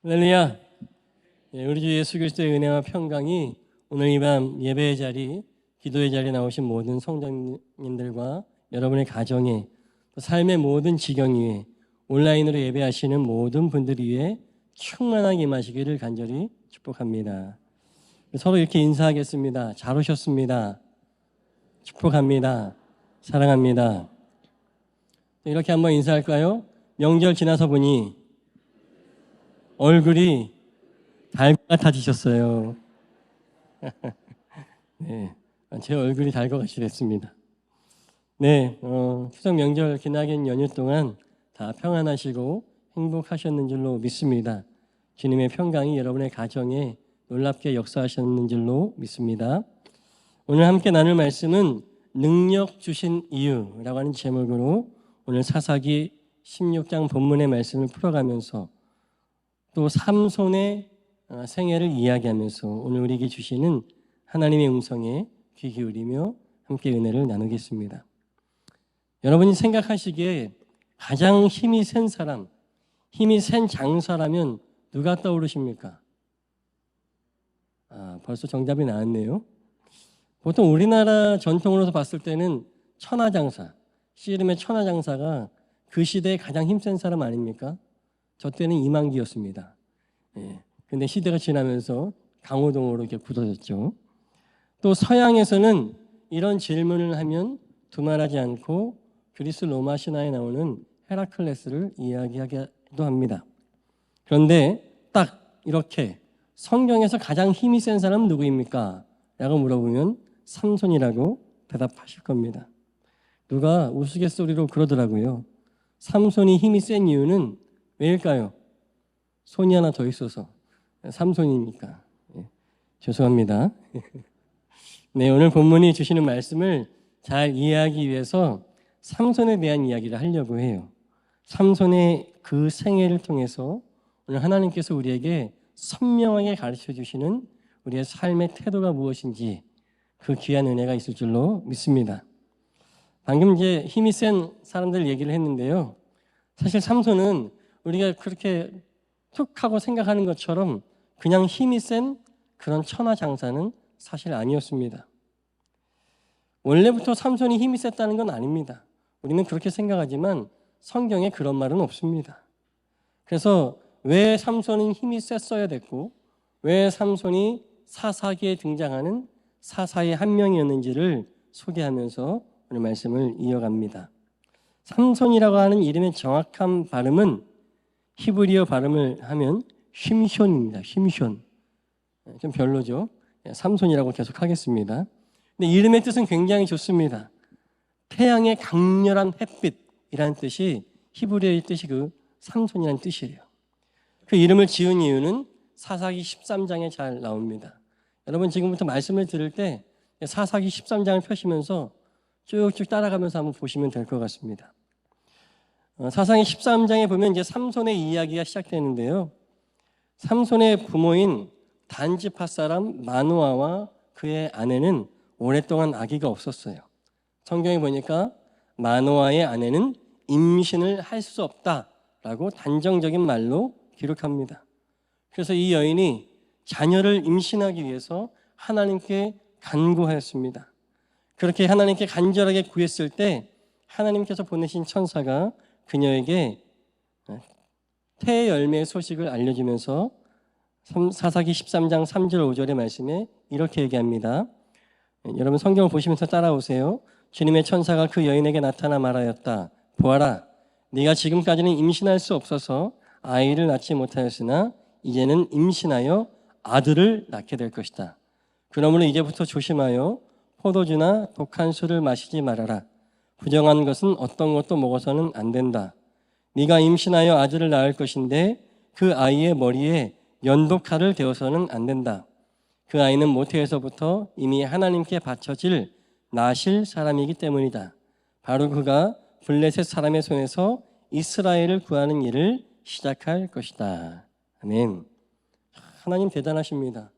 할렐루야. 우리 주 예수 그리스도의 은혜와 평강이 오늘 이 밤 예배의 자리, 기도의 자리에 나오신 모든 성도님들과 여러분의 가정에, 또 삶의 모든 지경 위에, 온라인으로 예배하시는 모든 분들 위에 충만하게 임하시기를 간절히 축복합니다. 서로 이렇게 인사하겠습니다. 잘 오셨습니다. 축복합니다. 사랑합니다. 이렇게 한번 인사할까요? 명절 지나서 보니 얼굴이 달 것 같아지셨어요. 네, 제 얼굴이 달 것 같이 됐습니다. 네, 추석 명절 기나긴 연휴 동안 다 평안하시고 행복하셨는 줄로 믿습니다. 주님의 평강이 여러분의 가정에 놀랍게 역사하셨는 줄로 믿습니다. 오늘 함께 나눌 말씀은 능력 주신 이유라고 하는 제목으로 오늘 사사기 16장 본문의 말씀을 풀어가면서 또 삼손의 생애를 이야기하면서 오늘 우리에게 주시는 하나님의 음성에 귀 기울이며 함께 은혜를 나누겠습니다. 여러분이 생각하시기에 가장 힘이 센 사람, 힘이 센 장사라면 누가 떠오르십니까? 벌써 정답이 나왔네요. 보통 우리나라 전통으로서 봤을 때는 천하장사, 씨름의 천하장사가 그 시대에 가장 힘센 사람 아닙니까? 저 때는 이만기였습니다. 근데 시대가 지나면서 강호동으로 이렇게 굳어졌죠. 또 서양에서는 이런 질문을 하면 두말하지 않고 그리스 로마 신화에 나오는 헤라클레스를 이야기하기도 합니다. 그런데 딱 이렇게 성경에서 가장 힘이 센 사람은 누구입니까? 라고 물어보면 삼손이라고 대답하실 겁니다. 누가 우스갯소리로 그러더라고요. 삼손이 힘이 센 이유는 왜일까요? 손이 하나 더 있어서. 삼손이니까. 죄송합니다. 네, 오늘 본문이 주시는 말씀을 잘 이해하기 위해서 삼손에 대한 이야기를 하려고 해요. 삼손의 그 생애를 통해서 오늘 하나님께서 우리에게 선명하게 가르쳐 주시는 우리의 삶의 태도가 무엇인지 그 귀한 은혜가 있을 줄로 믿습니다. 방금 이제 힘이 센 사람들 얘기를 했는데요. 사실 삼손은 우리가 그렇게 툭 하고 생각하는 것처럼 그냥 힘이 센 그런 천하장사는 사실 아니었습니다. 원래부터 삼손이 힘이 셌다는 건 아닙니다. 우리는 그렇게 생각하지만 성경에 그런 말은 없습니다. 그래서 왜 삼손은 힘이 셌어야 됐고 왜 삼손이 사사기에 등장하는 사사의 한 명이었는지를 소개하면서 오늘 말씀을 이어갑니다. 삼손이라고 하는 이름의 정확한 발음은 히브리어 발음을 하면 쉼숀입니다. 쉼숀. 좀 별로죠. 삼손이라고 계속 하겠습니다. 근데 이름의 뜻은 굉장히 좋습니다. 태양의 강렬한 햇빛이라는 뜻이 히브리어의 뜻이 그 삼손이라는 뜻이에요. 그 이름을 지은 이유는 사사기 13장에 잘 나옵니다. 여러분 지금부터 말씀을 들을 때 사사기 13장을 펴시면서 쭉쭉 따라가면서 한번 보시면 될 것 같습니다. 사사기 13장에 보면 이제 삼손의 이야기가 시작되는데요. 삼손의 부모인 단지파 사람 마누아와 그의 아내는 오랫동안 아기가 없었어요. 성경에 보니까 마누아의 아내는 임신을 할 수 없다라고 단정적인 말로 기록합니다. 그래서 이 여인이 자녀를 임신하기 위해서 하나님께 간구하였습니다. 그렇게 하나님께 간절하게 구했을 때 하나님께서 보내신 천사가 그녀에게 태의 열매의 소식을 알려주면서 사사기 13장 3절 5절의 말씀에 이렇게 얘기합니다. 여러분 성경을 보시면서 따라오세요. 주님의 천사가 그 여인에게 나타나 말하였다. 보아라, 네가 지금까지는 임신할 수 없어서 아이를 낳지 못하였으나 이제는 임신하여 아들을 낳게 될 것이다. 그러므로 이제부터 조심하여 포도주나 독한 술을 마시지 말아라. 부정한 것은 어떤 것도 먹어서는 안 된다. 네가 임신하여 아들을 낳을 것인데 그 아이의 머리에 연독칼을 대어서는 안 된다. 그 아이는 모태에서부터 이미 하나님께 바쳐질 나실 사람이기 때문이다. 바로 그가 블레셋 사람의 손에서 이스라엘을 구하는 일을 시작할 것이다. 아멘. 하나님 대단하십니다.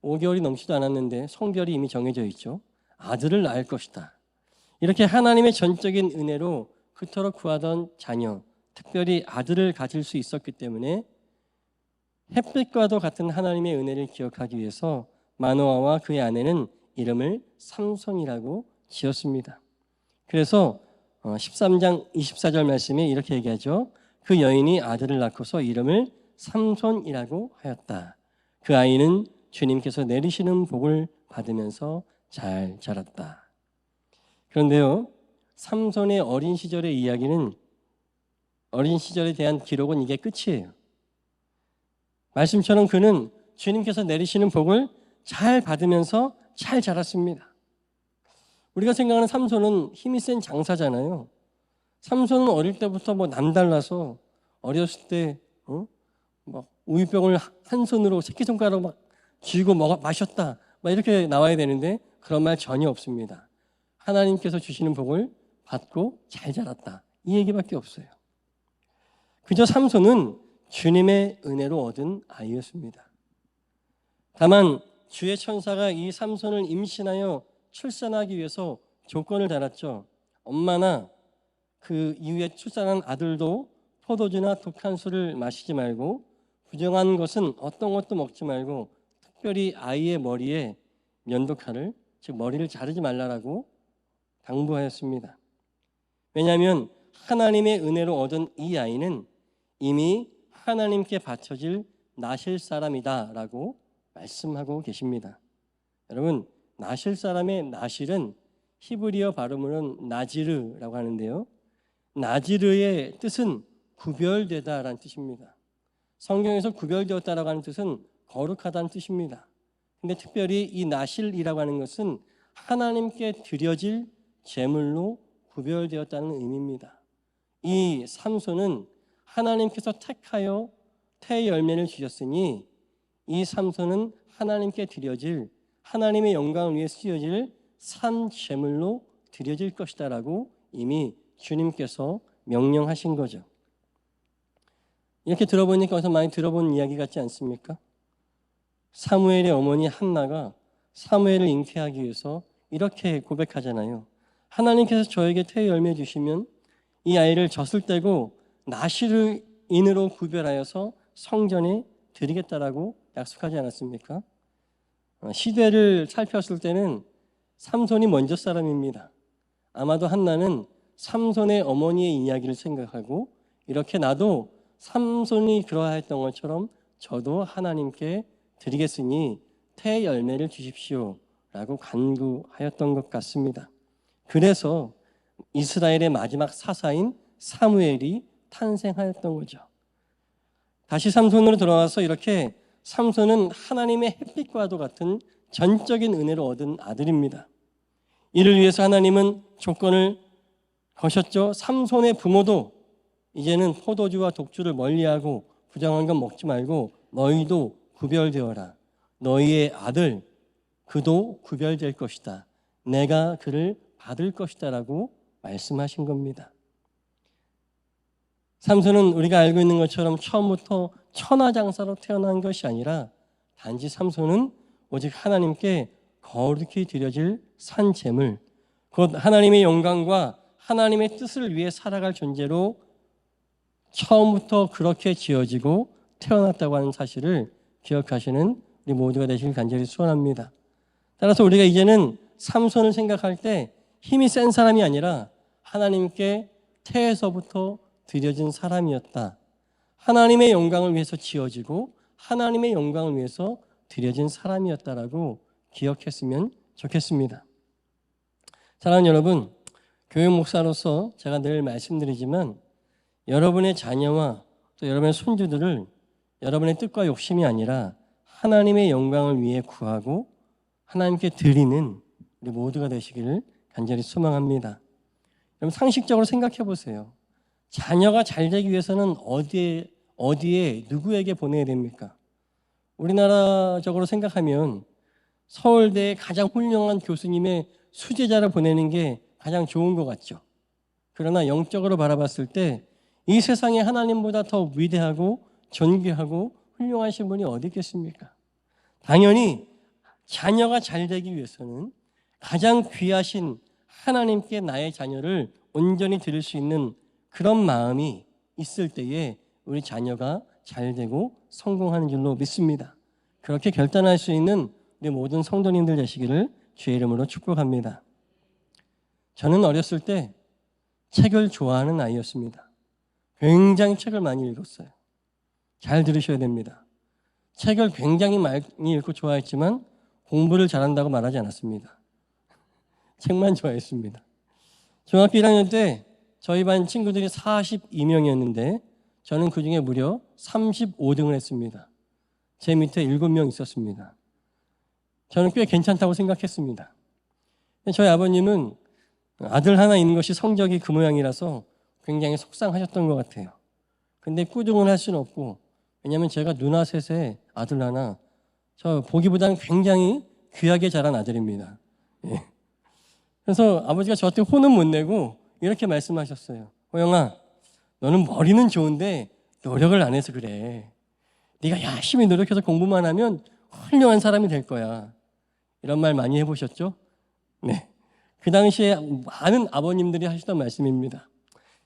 5개월이 넘지도 않았는데 성별이 이미 정해져 있죠. 아들을 낳을 것이다. 이렇게 하나님의 전적인 은혜로 그토록 구하던 자녀, 특별히 아들을 가질 수 있었기 때문에 햇빛과도 같은 하나님의 은혜를 기억하기 위해서 마노아와 그의 아내는 이름을 삼손이라고 지었습니다. 그래서 13장 24절 말씀에 이렇게 얘기하죠. 그 여인이 아들을 낳고서 이름을 삼손이라고 하였다. 그 아이는 주님께서 내리시는 복을 받으면서 잘 자랐다. 그런데요, 삼손의 어린 시절의 이야기는, 어린 시절에 대한 기록은 이게 끝이에요. 말씀처럼 그는 주님께서 내리시는 복을 잘 받으면서 잘 자랐습니다. 우리가 생각하는 삼손은 힘이 센 장사잖아요. 삼손은 어릴 때부터 남달라서 어렸을 때 막 우유병을 한 손으로 새끼손가락으로 막 쥐고 마셨다 이렇게 나와야 되는데 그런 말 전혀 없습니다. 하나님께서 주시는 복을 받고 잘 자랐다, 이 얘기밖에 없어요. 그저 삼손은 주님의 은혜로 얻은 아이였습니다. 다만 주의 천사가 이 삼손을 임신하여 출산하기 위해서 조건을 달았죠. 엄마나 그 이후에 출산한 아들도 포도주나 독한 술을 마시지 말고, 부정한 것은 어떤 것도 먹지 말고, 특별히 아이의 머리에 면도칼을, 즉 머리를 자르지 말라라고 당부하였습니다. 왜냐하면 하나님의 은혜로 얻은 이 아이는 이미 하나님께 바쳐질 나실 사람이다라고 말씀하고 계십니다. 여러분, 나실 사람의 나실은 히브리어 발음으로는 나지르라고 하는데요, 나지르의 뜻은 구별되다라는 뜻입니다. 성경에서 구별되었다라고 하는 뜻은 거룩하다는 뜻입니다. 근데 특별히 이 나실이라고 하는 것은 하나님께 드려질 제물로 구별되었다는 의미입니다. 이 삼손은 하나님께서 택하여 태 열매를 주셨으니 이 삼손은 하나님께 드려질, 하나님의 영광을 위해 쓰여질 산 제물로 드려질 것이다라고 이미 주님께서 명령하신 거죠. 이렇게 들어보니까 어디서 많이 들어본 이야기 같지 않습니까? 사무엘의 어머니 한나가 사무엘을 잉태하기 위해서 이렇게 고백하잖아요. 하나님께서 저에게 태 열매 주시면 이 아이를 젖을 떼고 나실인으로 구별하여서 성전에 드리겠다라고 약속하지 않았습니까? 시대를 살폈을 때는 삼손이 먼저 사람입니다. 아마도 한나는 삼손의 어머니의 이야기를 생각하고 이렇게 나도 삼손이 그러하였던 것처럼 저도 하나님께 드리겠으니 태 열매를 주십시오 라고 간구하였던 것 같습니다. 그래서 이스라엘의 마지막 사사인 사무엘이 탄생하였던 거죠. 다시 삼손으로 돌아와서 이렇게 삼손은 하나님의 햇빛과도 같은 전적인 은혜를 얻은 아들입니다. 이를 위해서 하나님은 조건을 거셨죠. 삼손의 부모도 이제는 포도주와 독주를 멀리하고 부정한 건 먹지 말고 너희도 구별되어라. 너희의 아들 그도 구별될 것이다. 내가 그를 받을 것이다 라고 말씀하신 겁니다. 삼손은 우리가 알고 있는 것처럼 처음부터 천하장사로 태어난 것이 아니라 단지 삼손은 오직 하나님께 거룩히 드려질 산 제물, 곧 하나님의 영광과 하나님의 뜻을 위해 살아갈 존재로 처음부터 그렇게 지어지고 태어났다고 하는 사실을 기억하시는 우리 모두가 되시길 간절히 소원합니다. 따라서 우리가 이제는 삼손을 생각할 때 힘이 센 사람이 아니라 하나님께 태에서부터 드려진 사람이었다. 하나님의 영광을 위해서 지어지고 하나님의 영광을 위해서 드려진 사람이었다라고 기억했으면 좋겠습니다. 사랑하는 여러분, 교회 목사로서 제가 늘 말씀드리지만 여러분의 자녀와 또 여러분의 손주들을 여러분의 뜻과 욕심이 아니라 하나님의 영광을 위해 구하고 하나님께 드리는 우리 모두가 되시기를 간절히 소망합니다. 여러분, 상식적으로 생각해 보세요. 자녀가 잘 되기 위해서는 어디에 누구에게 보내야 됩니까? 우리나라적으로 생각하면 서울대의 가장 훌륭한 교수님의 수제자를 보내는 게 가장 좋은 것 같죠. 그러나 영적으로 바라봤을 때 이 세상에 하나님보다 더 위대하고 존귀하고 훌륭하신 분이 어디 있겠습니까? 당연히 자녀가 잘 되기 위해서는 가장 귀하신 하나님께 나의 자녀를 온전히 드릴 수 있는 그런 마음이 있을 때에 우리 자녀가 잘 되고 성공하는 줄로 믿습니다. 그렇게 결단할 수 있는 우리 모든 성도님들 되시기를 주의 이름으로 축복합니다. 저는 어렸을 때 책을 좋아하는 아이였습니다. 굉장히 책을 많이 읽었어요. 잘 들으셔야 됩니다. 책을 굉장히 많이 읽고 좋아했지만 공부를 잘한다고 말하지 않았습니다. 책만 좋아했습니다. 중학교 1학년 때 저희 반 친구들이 42명이었는데 저는 그중에 무려 35등을 했습니다. 제 밑에 7명 있었습니다. 저는 꽤 괜찮다고 생각했습니다. 저희 아버님은 아들 하나 있는 것이 성적이 그 모양이라서 굉장히 속상하셨던 것 같아요. 근데 꾸중을 할 수는 없고, 왜냐하면 제가 누나 셋에 아들 하나, 저 보기보다는 굉장히 귀하게 자란 아들입니다. 예. 그래서 아버지가 저한테 혼은 못 내고 이렇게 말씀하셨어요. 호영아, 너는 머리는 좋은데 노력을 안 해서 그래. 네가 열심히 노력해서 공부만 하면 훌륭한 사람이 될 거야. 이런 말 많이 해보셨죠? 네. 그 당시에 많은 아버님들이 하시던 말씀입니다.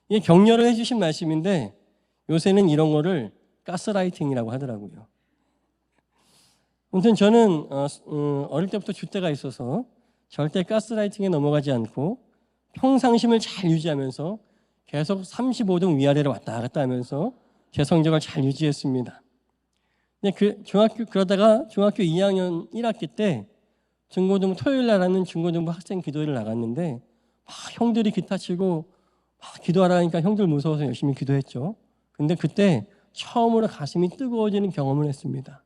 이게 격려를 해주신 말씀인데 요새는 이런 거를 가스라이팅이라고 하더라고요. 아무튼 저는 어릴 때부터 줏대가 있어서 절대 가스라이팅에 넘어가지 않고 평상심을 잘 유지하면서 계속 35등 위아래로 왔다 갔다 하면서 제 성적을 잘 유지했습니다. 근데 그러다가 중학교 2학년 1학기 때 중고등부 토요일 날 하는 중고등부 학생 기도회를 나갔는데 막 형들이 기타 치고 막 기도하라니까 형들 무서워서 열심히 기도했죠. 근데 그때 처음으로 가슴이 뜨거워지는 경험을 했습니다.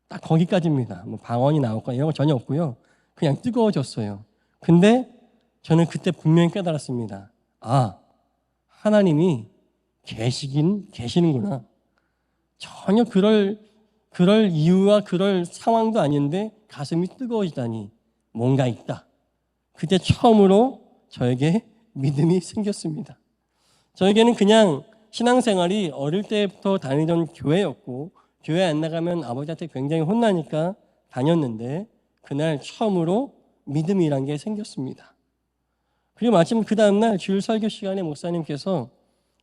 딱 거기까지입니다. 뭐 방언이 나올까 이런 거 전혀 없고요. 그냥 뜨거워졌어요. 근데 저는 그때 분명히 깨달았습니다. 아, 하나님이 계시는구나. 전혀 그럴 이유와 그럴 상황도 아닌데 가슴이 뜨거워지다니 뭔가 있다. 그때 처음으로 저에게 믿음이 생겼습니다. 저에게는 그냥 신앙생활이 어릴 때부터 다니던 교회였고 교회 안 나가면 아버지한테 굉장히 혼나니까 다녔는데 그날 처음으로 믿음이란 게 생겼습니다. 그리고 마침 그 다음날 주일 설교 시간에 목사님께서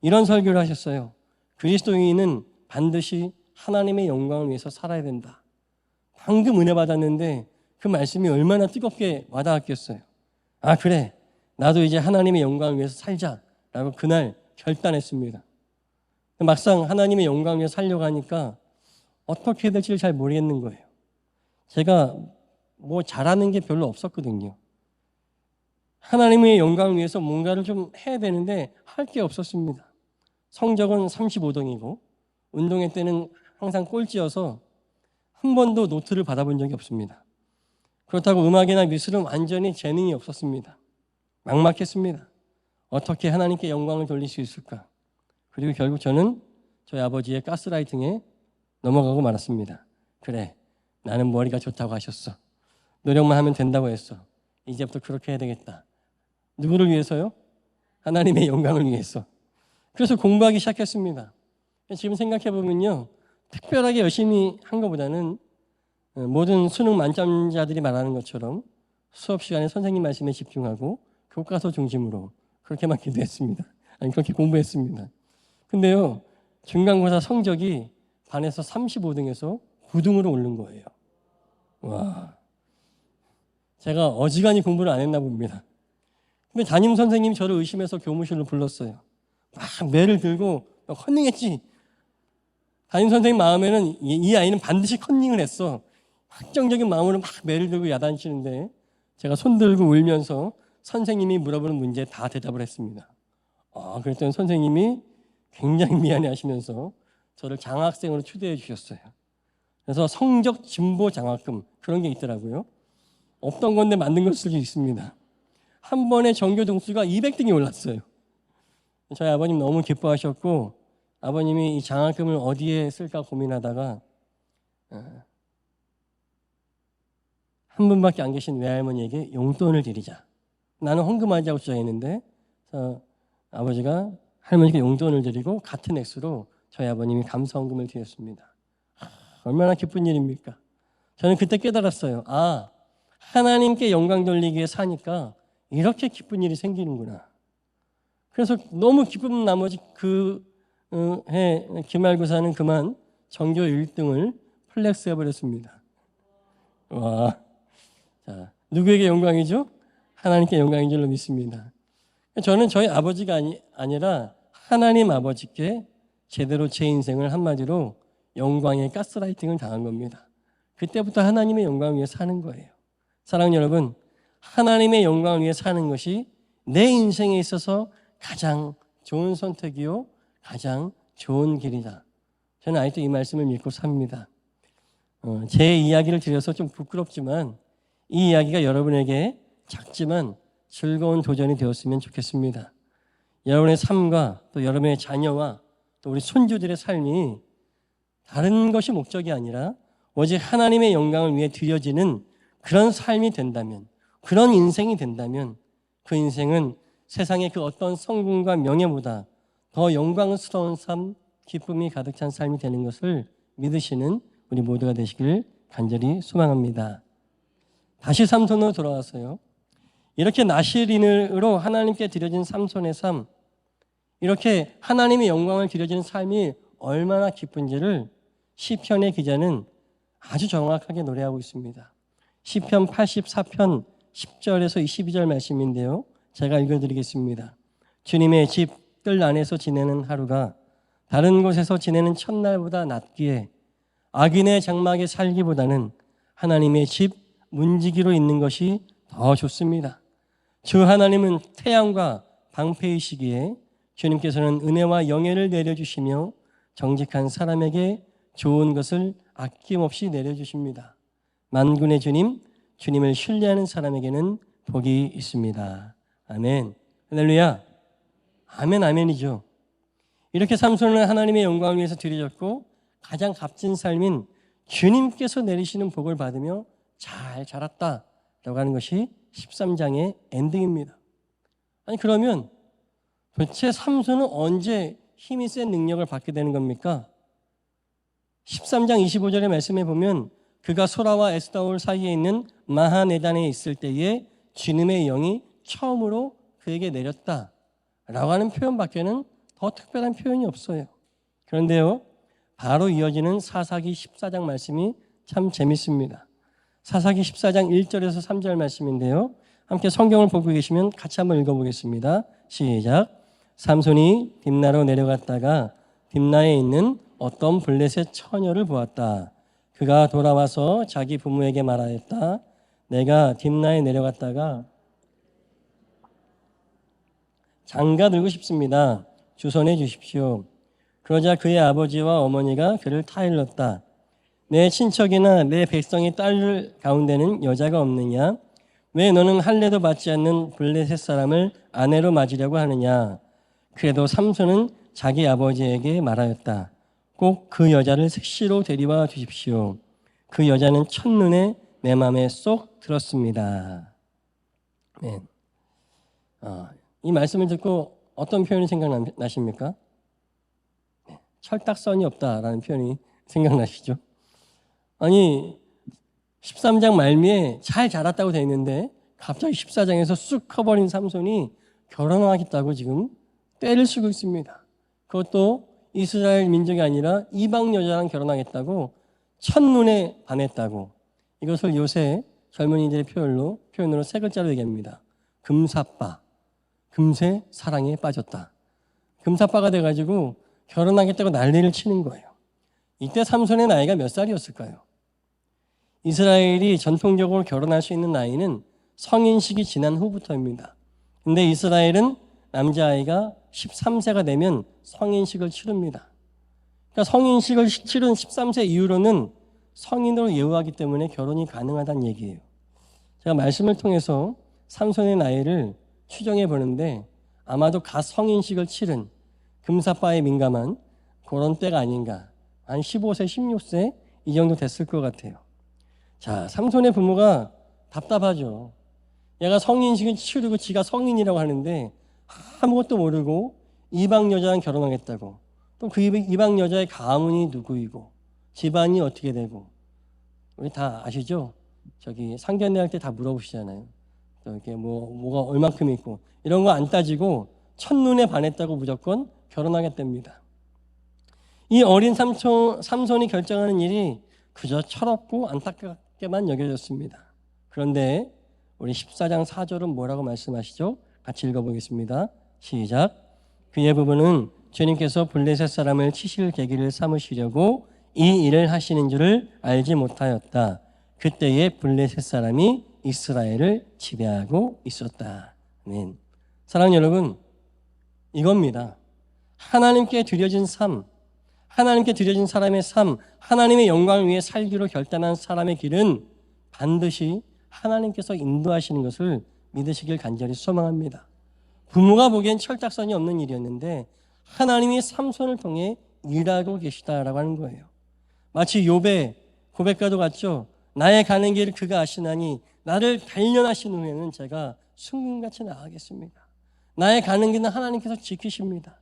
이런 설교를 하셨어요. 그리스도인은 반드시 하나님의 영광을 위해서 살아야 된다. 방금 은혜 받았는데 그 말씀이 얼마나 뜨겁게 와닿았겠어요. 아 그래, 나도 이제 하나님의 영광을 위해서 살자라고 그날 결단했습니다. 막상 하나님의 영광을 위해서 살려고 하니까 어떻게 해야 될지를 잘 모르겠는 거예요. 제가 뭐 잘하는 게 별로 없었거든요. 하나님의 영광을 위해서 뭔가를 좀 해야 되는데 할 게 없었습니다. 성적은 35등이고 운동회 때는 항상 꼴찌여서 한 번도 노트를 받아본 적이 없습니다. 그렇다고 음악이나 미술은 완전히 재능이 없었습니다. 막막했습니다. 어떻게 하나님께 영광을 돌릴 수 있을까? 그리고 결국 저는 저희 아버지의 가스라이팅에 넘어가고 말았습니다. 그래, 나는 머리가 좋다고 하셨어. 노력만 하면 된다고 했어. 이제부터 그렇게 해야 되겠다. 누구를 위해서요? 하나님의 영광을 위해서. 그래서 공부하기 시작했습니다. 지금 생각해보면요, 특별하게 열심히 한 것보다는 모든 수능 만점자들이 말하는 것처럼 수업 시간에 선생님 말씀에 집중하고 교과서 중심으로 그렇게만 기도했습니다. 아니 그렇게 공부했습니다. 근데요, 중간고사 성적이 반에서 35등에서 9등으로 오른 거예요. 와, 제가 어지간히 공부를 안 했나 봅니다. 근데 담임 선생님이 저를 의심해서 교무실로 불렀어요. 막 매를 들고 컨닝했지. 담임 선생님 마음에는 이 아이는 반드시 컨닝을 했어. 확정적인 마음으로 막 매를 들고 야단치는데 제가 손 들고 울면서 선생님이 물어보는 문제에 다 대답을 했습니다. 그랬더니 선생님이 굉장히 미안해 하시면서 저를 장학생으로 초대해 주셨어요. 그래서 성적 진보 장학금 그런 게 있더라고요. 없던 건데 만든 걸 수도 있습니다. 한 번에 전교 등수가 200등이 올랐어요. 저희 아버님 너무 기뻐하셨고 아버님이 이 장학금을 어디에 쓸까 고민하다가 한 분밖에 안 계신 외할머니에게 용돈을 드리자. 나는 헌금하자고 주장했는데 아버지가 할머니께 용돈을 드리고 같은 액수로 저희 아버님이 감사 헌금을 드렸습니다. 얼마나 기쁜 일입니까? 저는 그때 깨달았어요. 하나님께 영광 돌리기 위해 사니까 이렇게 기쁜 일이 생기는구나. 그래서 너무 기쁜 나머지 그 해 기말고사는 그만 전교 1등을 플렉스해버렸습니다. 와, 자, 누구에게 영광이죠? 하나님께 영광인 줄로 믿습니다. 저는 저희 아버지가 아니라 하나님 아버지께 제대로 제 인생을 한마디로 영광의 가스라이팅을 당한 겁니다. 그때부터 하나님의 영광을 위해 사는 거예요. 사랑하는 여러분, 하나님의 영광을 위해 사는 것이 내 인생에 있어서 가장 좋은 선택이요, 가장 좋은 길이다. 저는 아직도 이 말씀을 믿고 삽니다. 제 이야기를 드려서 좀 부끄럽지만 이 이야기가 여러분에게 작지만 즐거운 도전이 되었으면 좋겠습니다. 여러분의 삶과 또 여러분의 자녀와 또 우리 손주들의 삶이 다른 것이 목적이 아니라 오직 하나님의 영광을 위해 드려지는 그런 삶이 된다면, 그런 인생이 된다면 그 인생은 세상의 그 어떤 성공과 명예보다 더 영광스러운 삶, 기쁨이 가득 찬 삶이 되는 것을 믿으시는 우리 모두가 되시길 간절히 소망합니다. 다시 삼손으로 돌아와서요. 이렇게 나실인으로 하나님께 드려진 삼손의 삶, 이렇게 하나님의 영광을 드려지는 삶이 얼마나 기쁜지를 시편의 기자는 아주 정확하게 노래하고 있습니다. 시편 84편 10절에서 22절 말씀인데요. 제가 읽어드리겠습니다. 주님의 집 뜰 안에서 지내는 하루가 다른 곳에서 지내는 첫날보다 낫기에 악인의 장막에 살기보다는 하나님의 집 문지기로 있는 것이 더 좋습니다. 주 하나님은 태양과 방패이시기에 주님께서는 은혜와 영예를 내려주시며 정직한 사람에게 좋은 것을 아낌없이 내려주십니다. 만군의 주님, 주님을 신뢰하는 사람에게는 복이 있습니다. 아멘. 할렐루야. 아멘, 아멘이죠. 이렇게 삼손은 하나님의 영광을 위해서 드려졌고 가장 값진 삶인 주님께서 내리시는 복을 받으며 잘 자랐다라고 하는 것이 13장의 엔딩입니다. 아니 그러면 도대체 삼손은 언제 힘이 센 능력을 받게 되는 겁니까? 13장 25절의 말씀에 보면 그가 소라와 에스다올 사이에 있는 마하네단에 있을 때에 주님의 영이 처음으로 그에게 내렸다 라고 하는 표현밖에는 더 특별한 표현이 없어요. 그런데요, 바로 이어지는 사사기 14장 말씀이 참 재밌습니다. 사사기 14장 1절에서 3절 말씀인데요. 함께 성경을 보고 계시면 같이 한번 읽어보겠습니다. 시작. 삼손이 딥나로 내려갔다가 딥나에 있는 어떤 블레셋 처녀를 보았다. 그가 돌아와서 자기 부모에게 말하였다. 내가 딥나에 내려갔다가 장가 들고 싶습니다. 주선해 주십시오. 그러자 그의 아버지와 어머니가 그를 타일렀다. 내 친척이나 내 백성의 딸 가운데는 여자가 없느냐? 왜 너는 할례도 받지 않는 블레셋 사람을 아내로 맞으려고 하느냐? 그래도 삼손은 자기 아버지에게 말하였다. 꼭 그 여자를 색시로 데려와 주십시오. 그 여자는 첫눈에 내 마음에 쏙 들었습니다. 네. 이 말씀을 듣고 어떤 표현이 생각나십니까? 철딱선이 없다라는 표현이 생각나시죠? 아니 13장 말미에 잘 자랐다고 되어 있는데 갑자기 14장에서 쑥 커버린 삼손이 결혼하겠다고 지금 떼를 쓰고 있습니다. 그것도 이스라엘 민족이 아니라 이방 여자랑 결혼하겠다고 첫눈에 반했다고. 이것을 요새 젊은이들의 표현으로 세 글자로 얘기합니다. 금사빠. 금세 사랑에 빠졌다. 금사빠가 돼가지고 결혼하겠다고 난리를 치는 거예요. 이때 삼손의 나이가 몇 살이었을까요? 이스라엘이 전통적으로 결혼할 수 있는 나이는 성인식이 지난 후부터입니다. 근데 이스라엘은 남자아이가 13세가 되면 성인식을 치릅니다. 그러니까 성인식을 치른 13세 이후로는 성인으로 예우하기 때문에 결혼이 가능하다는 얘기예요. 제가 말씀을 통해서 삼손의 나이를 추정해 보는데 아마도 갓 성인식을 치른 금사빠에 민감한 그런 때가 아닌가. 한 15세, 16세 이 정도 됐을 것 같아요. 자, 삼손의 부모가 답답하죠. 얘가 성인식을 치르고 지가 성인이라고 하는데 아무것도 모르고 이방 여자랑 결혼하겠다고. 또 그 이방 여자의 가문이 누구이고 집안이 어떻게 되고 우리 다 아시죠? 저기 상견례 할 때 다 물어보시잖아요. 또 이렇게 뭐가 얼만큼 있고 이런 거 안 따지고 첫눈에 반했다고 무조건 결혼하겠답니다. 이 어린 삼손이 결정하는 일이 그저 철없고 안타깝게만 여겨졌습니다. 그런데 우리 14장 4절은 뭐라고 말씀하시죠? 같이 읽어보겠습니다. 시작. 그의 부부는 주님께서 블레셋 사람을 치실 계기를 삼으시려고 이 일을 하시는 줄을 알지 못하였다. 그때에 블레셋 사람이 이스라엘을 지배하고 있었다. 아멘. 사랑하는 여러분, 이겁니다. 하나님께 드려진 삶, 하나님께 드려진 사람의 삶, 하나님의 영광을 위해 살기로 결단한 사람의 길은 반드시 하나님께서 인도하시는 것을 믿으시길 간절히 소망합니다. 부모가 보기엔 철딱선이 없는 일이었는데 하나님이 삼손을 통해 일하고 계시다라고 하는 거예요. 마치 욥의 고백과도 같죠. 나의 가는 길을 그가 아시나니 나를 단련하신 후에는 제가 순금같이 나아가겠습니다. 나의 가는 길은 하나님께서 지키십니다.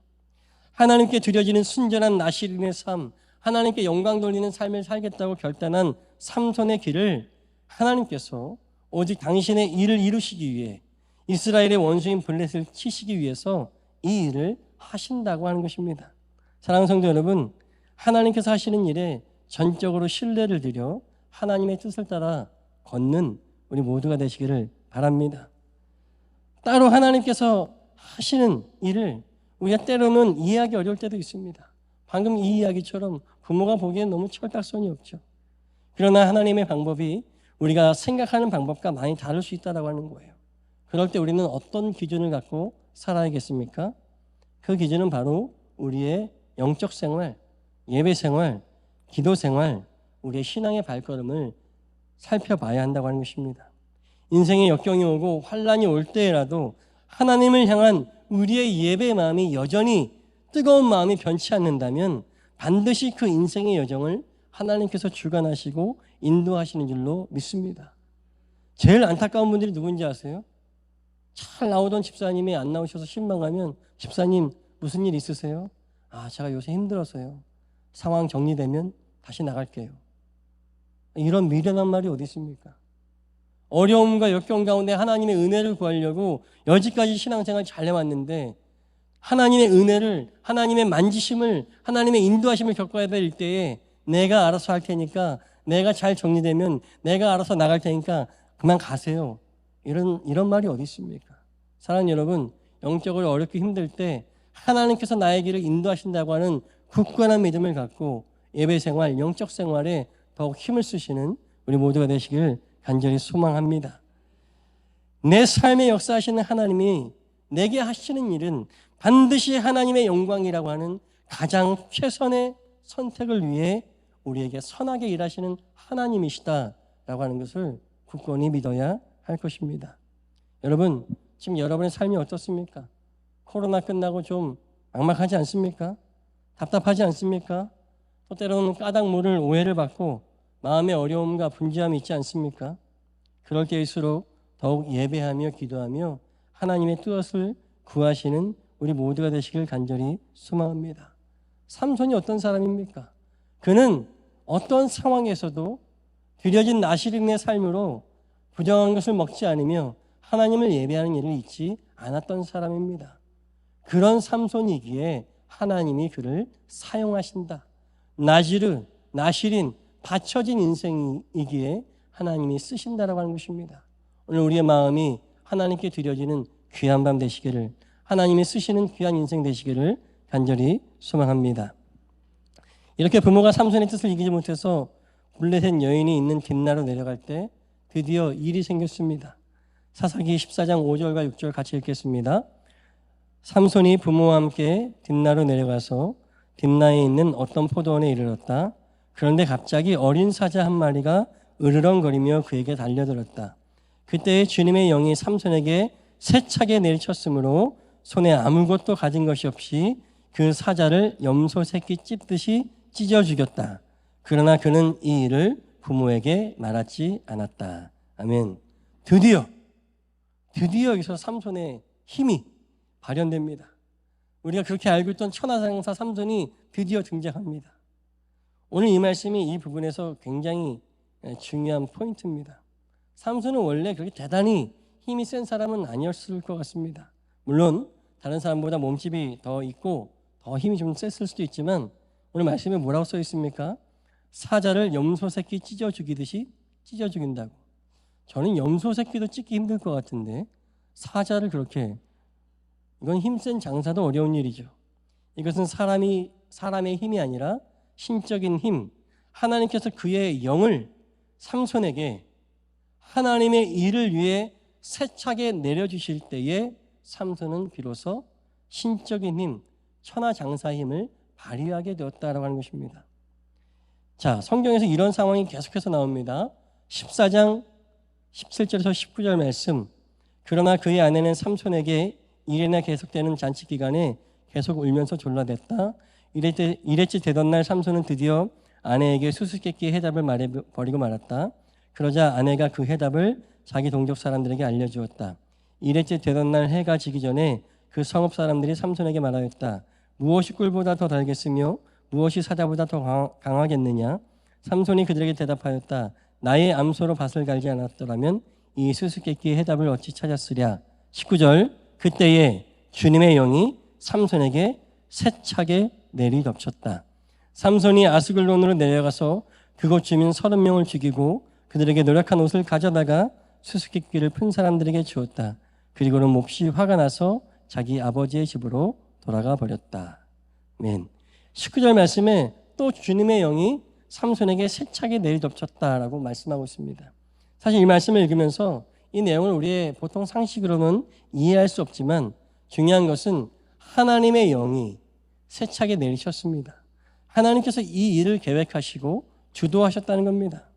하나님께 드려지는 순전한 나실인의 삶, 하나님께 영광 돌리는 삶을 살겠다고 결단한 삼손의 길을 하나님께서 오직 당신의 일을 이루시기 위해 이스라엘의 원수인 블레셋을 치시기 위해서 이 일을 하신다고 하는 것입니다. 사랑하는 성도 여러분, 하나님께서 하시는 일에 전적으로 신뢰를 드려 하나님의 뜻을 따라 걷는 우리 모두가 되시기를 바랍니다. 따로 하나님께서 하시는 일을 우리가 때로는 이해하기 어려울 때도 있습니다. 방금 이 이야기처럼 부모가 보기엔 너무 철딱선이 없죠. 그러나 하나님의 방법이 우리가 생각하는 방법과 많이 다를 수 있다고 하는 거예요. 그럴 때 우리는 어떤 기준을 갖고 살아야겠습니까? 그 기준은 바로 우리의 영적 생활, 예배 생활, 기도 생활, 우리의 신앙의 발걸음을 살펴봐야 한다고 하는 것입니다. 인생에 역경이 오고 환란이 올 때라도 하나님을 향한 우리의 예배의 마음이 여전히 뜨거운 마음이 변치 않는다면 반드시 그 인생의 여정을 하나님께서 주관하시고 인도하시는 줄로 믿습니다. 제일 안타까운 분들이 누군지 아세요? 잘 나오던 집사님이 안 나오셔서 실망하면 집사님 무슨 일 있으세요? 제가 요새 힘들어서요. 상황 정리되면 다시 나갈게요. 이런 미련한 말이 어디 있습니까? 어려움과 역경 가운데 하나님의 은혜를 구하려고 여지까지 신앙생활 잘 해왔는데 하나님의 은혜를, 하나님의 만지심을, 하나님의 인도하심을 겪어야 될 때에 내가 알아서 할 테니까, 내가 잘 정리되면 내가 알아서 나갈 테니까 그만 가세요. 이런 말이 어디 있습니까? 사랑하는 여러분, 영적으로 어렵게 힘들 때 하나님께서 나의 길을 인도하신다고 하는 굳건한 믿음을 갖고 예배생활, 영적 생활에 더욱 힘을 쓰시는 우리 모두가 되시길 간절히 소망합니다. 내 삶에 역사하시는 하나님이 내게 하시는 일은 반드시 하나님의 영광이라고 하는 가장 최선의 선택을 위해 우리에게 선하게 일하시는 하나님이시다라고 하는 것을 굳건히 믿어야 할 것입니다. 여러분, 지금 여러분의 삶이 어떻습니까? 코로나 끝나고 좀 막막하지 않습니까? 답답하지 않습니까? 또 때로는 까닭 모를 오해를 받고 마음의 어려움과 분주함이 있지 않습니까? 그럴 때일수록 더욱 예배하며 기도하며 하나님의 뜻을 구하시는 우리 모두가 되시길 간절히 소망합니다. 삼손이 어떤 사람입니까? 그는 어떤 상황에서도 드려진 나실인의 삶으로 부정한 것을 먹지 않으며 하나님을 예배하는 일을 잊지 않았던 사람입니다. 그런 삼손이기에 하나님이 그를 사용하신다. 나실인, 받쳐진 인생이기에 하나님이 쓰신다라고 하는 것입니다. 오늘 우리의 마음이 하나님께 드려지는 귀한 밤 되시기를, 하나님이 쓰시는 귀한 인생 되시기를 간절히 소망합니다. 이렇게 부모가 삼손의 뜻을 이기지 못해서 블레셋 여인이 있는 딥나로 내려갈 때 드디어 일이 생겼습니다. 사사기 14장 5절과 6절 같이 읽겠습니다. 삼손이 부모와 함께 딥나로 내려가서 딥나에 있는 어떤 포도원에 이르렀다. 그런데 갑자기 어린 사자 한 마리가 으르렁거리며 그에게 달려들었다. 그때 주님의 영이 삼손에게 세차게 내리쳤으므로 손에 아무것도 가진 것이 없이 그 사자를 염소 새끼 찢듯이 찢어 죽였다. 그러나 그는 이 일을 부모에게 말하지 않았다. 아멘. 드디어 여기서 삼손의 힘이 발현됩니다. 우리가 그렇게 알고 있던 천하장사 삼손이 드디어 등장합니다. 오늘 이 말씀이 이 부분에서 굉장히 중요한 포인트입니다. 삼손은 원래 그렇게 대단히 힘이 센 사람은 아니었을 것 같습니다. 물론 다른 사람보다 몸집이 더 있고 더 힘이 좀 셌을 수도 있지만 오늘 말씀에 뭐라고 써 있습니까? 사자를 염소 새끼 찢어 죽이듯이 찢어 죽인다고. 저는 염소 새끼도 찢기 힘들 것 같은데 사자를 그렇게, 이건 힘센 장사도 어려운 일이죠. 이것은 사람의 힘이 아니라 신적인 힘, 하나님께서 그의 영을 삼손에게 하나님의 일을 위해 세차게 내려주실 때에 삼손은 비로소 신적인 힘, 천하장사 힘을 발휘하게 되었다라고 하는 것입니다. 자, 성경에서 이런 상황이 계속해서 나옵니다. 14장 17절에서 19절 말씀. 그러나 그의 아내는 삼손에게 1일이나 계속되는 잔치 기간에 계속 울면서 졸라댔다. 이랬지 되던 날 삼손은 드디어 아내에게 수수께끼의 해답을 말해버리고 말았다. 그러자 아내가 그 해답을 자기 동족 사람들에게 알려주었다. 이랬지 되던 날 해가 지기 전에 그 성읍 사람들이 삼손에게 말하였다. 무엇이 꿀보다 더 달겠으며 무엇이 사자보다 더 강하겠느냐? 삼손이 그들에게 대답하였다. 나의 암소로 밭을 갈지 않았더라면 이 수수께끼의 해답을 어찌 찾았으랴. 19절. 그때에 주님의 영이 삼손에게 세차게 내리덮쳤다. 삼손이 아스글론으로 내려가서 그곳 주민 30명을 죽이고 그들에게 노력한 옷을 가져다가 수수께끼를 푼 사람들에게 주었다. 그리고는 몹시 화가 나서 자기 아버지의 집으로 돌아가 버렸다. 아멘. 19절 말씀에 또 주님의 영이 삼손에게 세차게 내리덮쳤다라고 말씀하고 있습니다. 사실 이 말씀을 읽으면서 이 내용을 우리의 보통 상식으로는 이해할 수 없지만 중요한 것은 하나님의 영이 세차게 내리셨습니다. 하나님께서 이 일을 계획하시고 주도하셨다는 겁니다.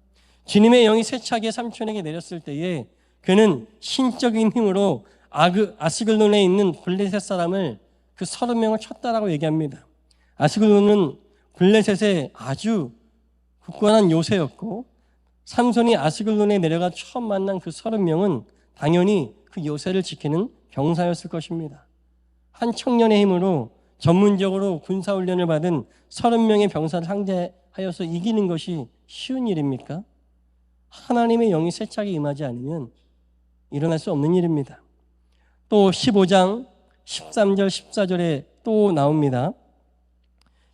주님의 영이 세차게 삼손에게 내렸을 때에 그는 신적인 힘으로 아스글론에 있는 블레셋 사람을 그 30명을 쳤다라고 얘기합니다. 아스글론은 블레셋의 아주 굳건한 요새였고 삼손이 아스글론에 내려가 처음 만난 그 30명은 당연히 그 요새를 지키는 병사였을 것입니다. 한 청년의 힘으로 전문적으로 군사훈련을 받은 30명의 병사를 상대하여서 이기는 것이 쉬운 일입니까? 하나님의 영이 세차게 임하지 않으면 일어날 수 없는 일입니다. 또 15장 13절 14절에 또 나옵니다.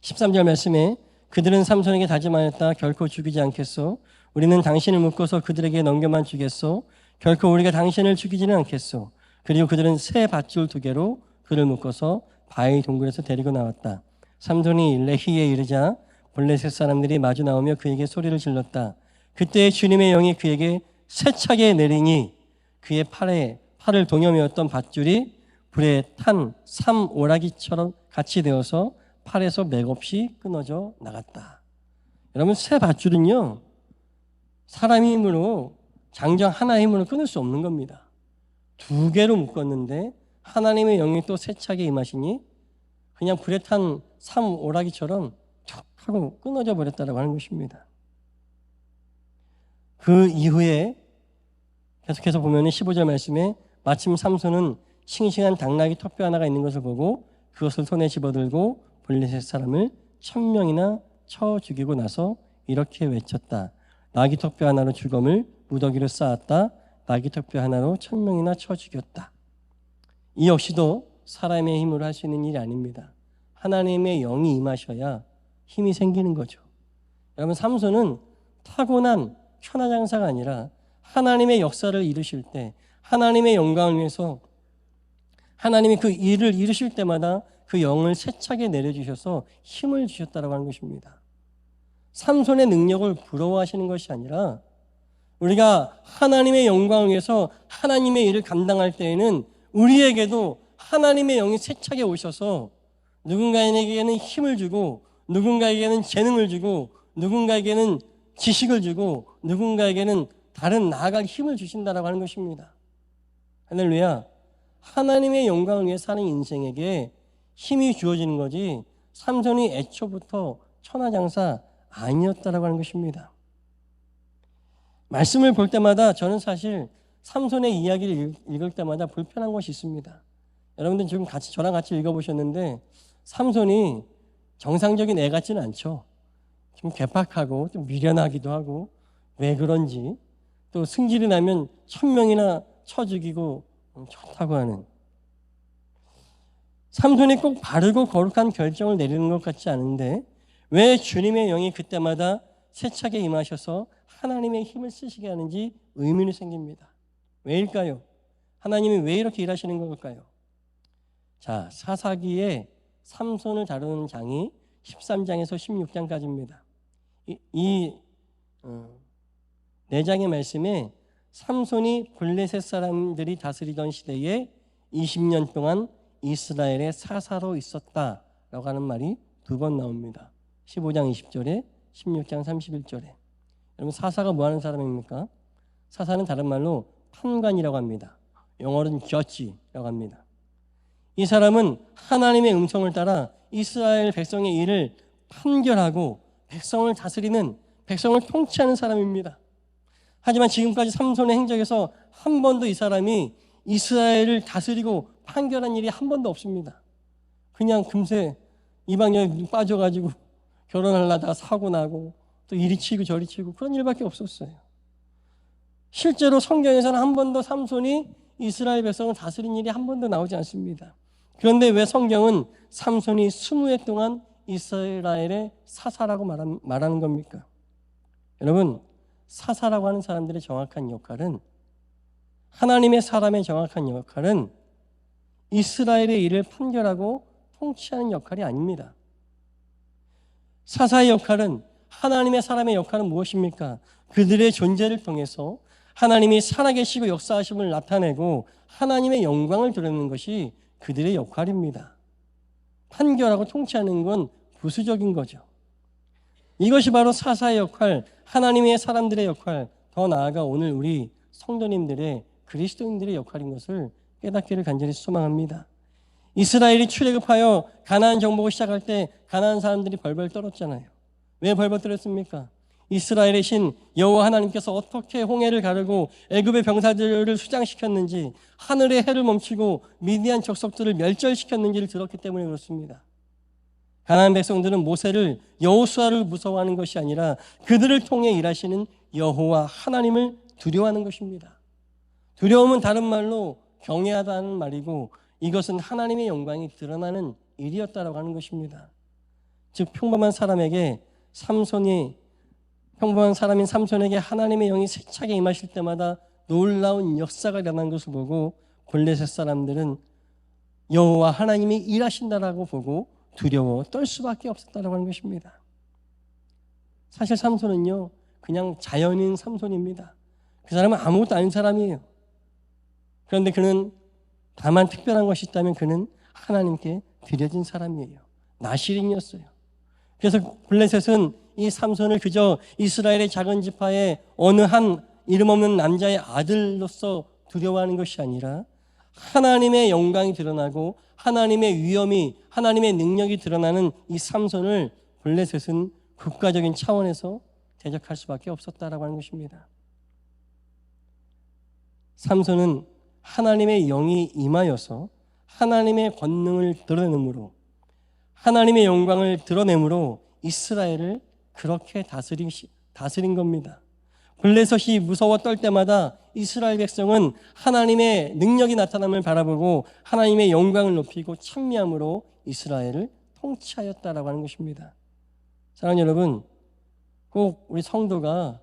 13절 말씀에 그들은 삼손에게 다짐하였다. 결코 죽이지 않겠소. 우리는 당신을 묶어서 그들에게 넘겨만 주겠소. 결코 우리가 당신을 죽이지는 않겠소. 그리고 그들은 새 밧줄 2개로 그를 묶어서 바위 동굴에서 데리고 나왔다. 삼손이 레히에 이르자 블레셋 사람들이 마주 나오며 그에게 소리를 질렀다. 그때 주님의 영이 그에게 세차게 내리니 그의 팔을 동여매었던 밧줄이 불에 탄 삼오라기처럼 같이 되어서 팔에서 맥없이 끊어져 나갔다. 여러분, 새 밧줄은요 사람의 힘으로, 장정 하나의 힘으로 끊을 수 없는 겁니다. 2개로 묶었는데 하나님의 영이 또 세차게 임하시니 그냥 불에 탄 삼오라기처럼 툭 하고 끊어져 버렸다라고 하는 것입니다. 그 이후에 계속해서 보면 15절 말씀에 마침 삼손은 싱싱한 당나귀 턱뼈 하나가 있는 것을 보고 그것을 손에 집어들고 블레셋 사람을 1000명이나 쳐 죽이고 나서 이렇게 외쳤다. 나귀 턱뼈 하나로 죽음을 무더기로 쌓았다. 나귀 턱뼈 하나로 1000명이나 쳐 죽였다. 이 역시도 사람의 힘으로 할 수 있는 일이 아닙니다. 하나님의 영이 임하셔야 힘이 생기는 거죠. 여러분, 삼손은 타고난 천하장사가 아니라 하나님의 역사를 이루실 때, 하나님의 영광을 위해서 하나님이 그 일을 이루실 때마다 그 영을 세차게 내려주셔서 힘을 주셨다고 하는 것입니다. 삼손의 능력을 부러워하시는 것이 아니라 우리가 하나님의 영광을 위해서 하나님의 일을 감당할 때에는 우리에게도 하나님의 영이 세차게 오셔서 누군가에게는 힘을 주고 누군가에게는 재능을 주고 누군가에게는 지식을 주고 누군가에게는 다른 나아갈 힘을 주신다라고 하는 것입니다. 할렐루야. 하나님의 영광을 위해 사는 인생에게 힘이 주어지는 거지 삼손이 애초부터 천하장사 아니었다라고 하는 것입니다. 말씀을 볼 때마다 저는 사실 삼손의 이야기를 읽을 때마다 불편한 것이 있습니다. 여러분들 지금 저랑 같이 읽어보셨는데 삼손이 정상적인 애 같지는 않죠. 좀 괴팍하고 좀 미련하기도 하고 왜 그런지, 또 승질이 나면 1000명이나 쳐 죽이고 좋다고 하는, 삼손이 꼭 바르고 거룩한 결정을 내리는 것 같지 않은데 왜 주님의 영이 그때마다 세차게 임하셔서 하나님의 힘을 쓰시게 하는지 의문이 생깁니다. 왜일까요? 하나님이 왜 이렇게 일하시는 걸까요? 자, 사사기에 삼손을 다루는 장이 13장에서 16장까지입니다. 이 4장의 말씀에 삼손이 블레셋 사람들이 다스리던 시대에 20년 동안 이스라엘의 사사로 있었다라고 하는 말이 2번 나옵니다. 15장 20절에 16장 31절에. 여러분, 사사가 뭐 하는 사람입니까? 사사는 다른 말로 판관이라고 합니다. 영어로는 judge라고 합니다. 이 사람은 하나님의 음성을 따라 이스라엘 백성의 일을 판결하고 백성을 다스리는, 백성을 통치하는 사람입니다. 하지만 지금까지 삼손의 행적에서 한 번도 이 사람이 이스라엘을 다스리고 판결한 일이 한 번도 없습니다. 그냥 금세 이방인에 빠져가지고 결혼하려다가 사고 나고 또 이리 치고 저리 치고 그런 일밖에 없었어요. 실제로 성경에서는 한 번도 삼손이 이스라엘 백성을 다스린 일이 한 번도 나오지 않습니다. 그런데 왜 성경은 삼손이 20해 동안 이스라엘의 사사라고 말하는 겁니까? 여러분, 사사라고 하는 사람들의 정확한 역할은, 하나님의 사람의 정확한 역할은 이스라엘의 일을 판결하고 통치하는 역할이 아닙니다. 사사의 역할은, 하나님의 사람의 역할은 무엇입니까? 그들의 존재를 통해서 하나님이 살아계시고 역사하심을 나타내고 하나님의 영광을 드러내는 것이 그들의 역할입니다. 판결하고 통치하는 건 부수적인 거죠. 이것이 바로 사사의 역할, 하나님의 사람들의 역할, 더 나아가 오늘 우리 성도님들의, 그리스도인들의 역할인 것을 깨닫기를 간절히 소망합니다. 이스라엘이 출애굽하여 가나안 정복을 시작할 때 가나안 사람들이 벌벌 떨었잖아요. 왜 벌벌 떨었습니까? 이스라엘의 신 여호와 하나님께서 어떻게 홍해를 가르고 애굽의 병사들을 수장시켰는지, 하늘의 해를 멈추고 미디안 족속들을 멸절시켰는지를 들었기 때문에 그렇습니다. 가나안 백성들은 모세를, 여호수아를 무서워하는 것이 아니라 그들을 통해 일하시는 여호와 하나님을 두려워하는 것입니다. 두려움은 다른 말로 경외하다는 말이고, 이것은 하나님의 영광이 드러나는 일이었다라고 하는 것입니다. 즉 평범한 사람인 삼손에게 하나님의 영이 세차게 임하실 때마다 놀라운 역사가 일어난 것을 보고 블레셋 사람들은 여호와 하나님이 일하신다라고 보고 두려워 떨 수밖에 없었다라고 하는 것입니다. 사실 삼손은요, 그냥 자연인 삼손입니다. 그 사람은 아무것도 아닌 사람이에요. 그런데 그는 다만 특별한 것이 있다면 그는 하나님께 드려진 사람이에요. 나실인이었어요. 그래서 블레셋은 이 삼손을 그저 이스라엘의 작은 지파의 어느 한 이름 없는 남자의 아들로서 두려워하는 것이 아니라 하나님의 영광이 드러나고 하나님의 위엄이, 하나님의 능력이 드러나는 이 삼손을 블레셋은 국가적인 차원에서 대적할 수밖에 없었다라고 하는 것입니다. 삼손은 하나님의 영이 임하여서 하나님의 권능을 드러내므로, 하나님의 영광을 드러내므로 이스라엘을 그렇게 다스린 겁니다. 블레셋이 무서워 떨 때마다 이스라엘 백성은 하나님의 능력이 나타남을 바라보고 하나님의 영광을 높이고 찬미함으로 이스라엘을 통치하였다라고 하는 것입니다. 사랑하는 여러분, 꼭 우리 성도가